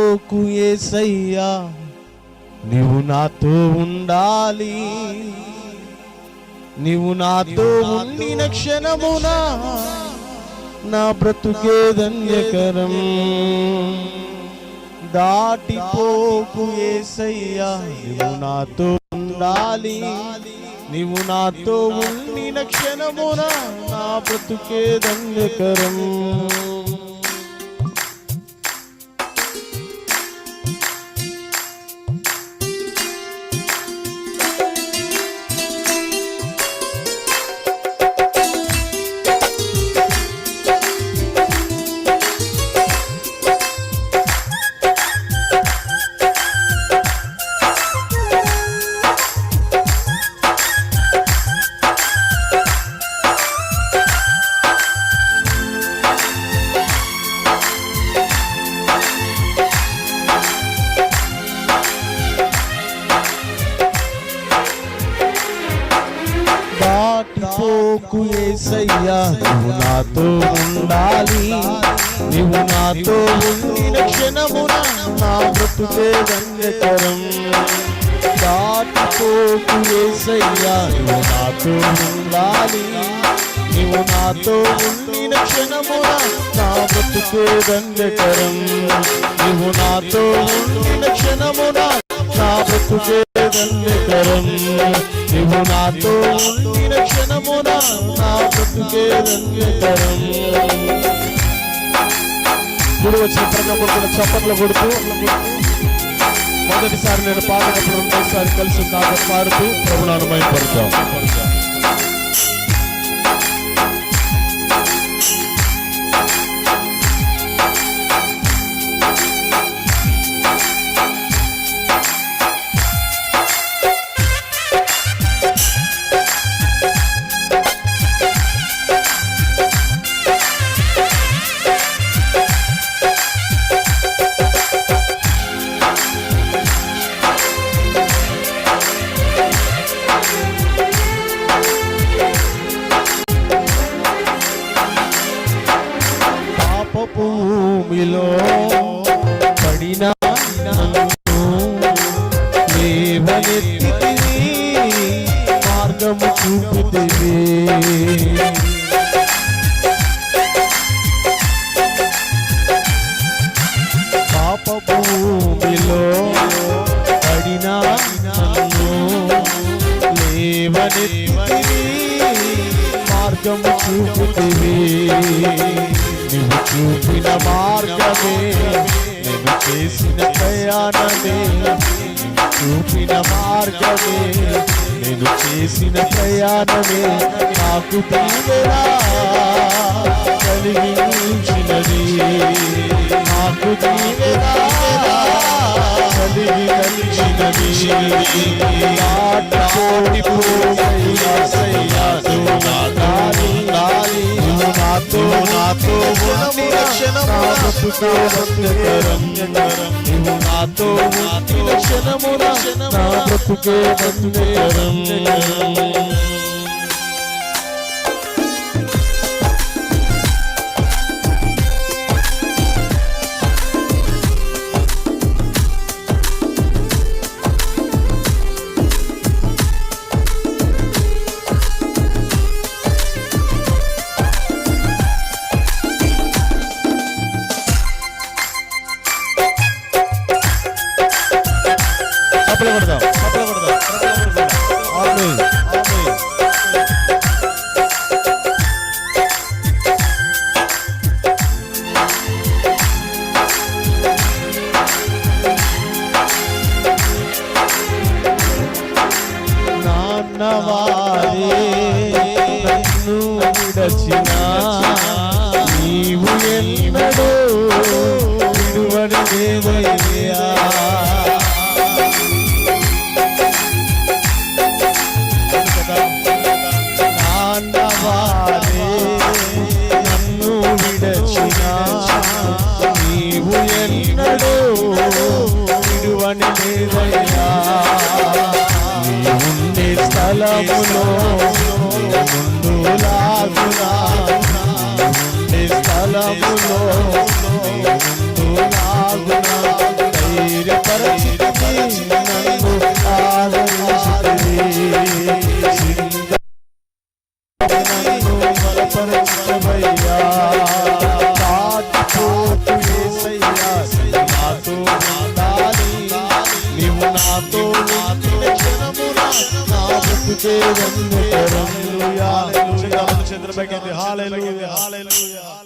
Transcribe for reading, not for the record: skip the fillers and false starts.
దాటిపోకు యేసయ్యా, నీవు నాతో ఉండాలి. నీవు నాతో ఉండిన క్షణమున నా బ్రతుకే ధన్యకరం. దాటిపోకు యేసయ్యా, నీవు నాతో ఉండాలి. నీవు నాతో ఉండిన క్షణమున నా బ్రతుకే ధన్యకరం. దాటిపోకు యేసయ్యా, నీవు నాతో ఉండాలి. నీవు నాతో ఉండిన క్షణమున నా బ్రతుకే ధన్యకరం. దాటిపోకు యేసయ్యా, నీవు నాతో ఉండాలి. నీవు నాతో ఉండిన క్షణమున నా బ్రతుకే ధన్యకరం. నీవు నాతో ఉండిన క్షణమున నా బ్రతుకే ధన్యకరం. నీవు నాతో ఉండిన క్షణమున నా బ్రతుకే ధన్యకరం. ఇప్పుడు వచ్చిన ప్రజలు చప్పట్లు కొడుతూ, మొదటిసారి నేను పాడినప్పుడు రెండోసారి కలిసి నాతో పాడుతూ ప్రభువును మహిమపరుద్దాం. భూమిలో పడిన లేవనెత్తితివి, మార్గము చూపితివి. పాప భూమిలో పడిన లేవనెత్తితివి, మార్గము చూపితివి. నీవు చూపిన మార్గమే, నేను చేసిన ప్రయాణమే. చూపిన మార్గమే, నేను చేసిన ప్రయాణమే. నాకు దీవెన కలిగించినది, నాకు దీవెన కలిగించినది. నాతో ఉండిన క్షణమున నీవు నాతో ఉండిన క్షణమున నా బ్రతుకే ధన్యకరం. నాన్నవారే నన్ను విడచినా, నీవు ఎన్నడూ విడువని దేవయ్యా. నాన్నవారే నన్ను విడచినా, నీవు ఎన్నడూ విడువని దేవయ్యా. నీవుండే స్థలములో ముందు లాగునా, నీవుండే స్థలములో ముందు లాగునా. బలపరచవయ్యా. దాటిపోకు యేసయ్యా, నీవు నాతో ఉండాలి. నీవు నాతో ఉండిన క్షణమున నా బ్రతుకే వెన్నెతరం. హల్లెలూయా. చేతులు పైకెత్తి హల్లెలూయా.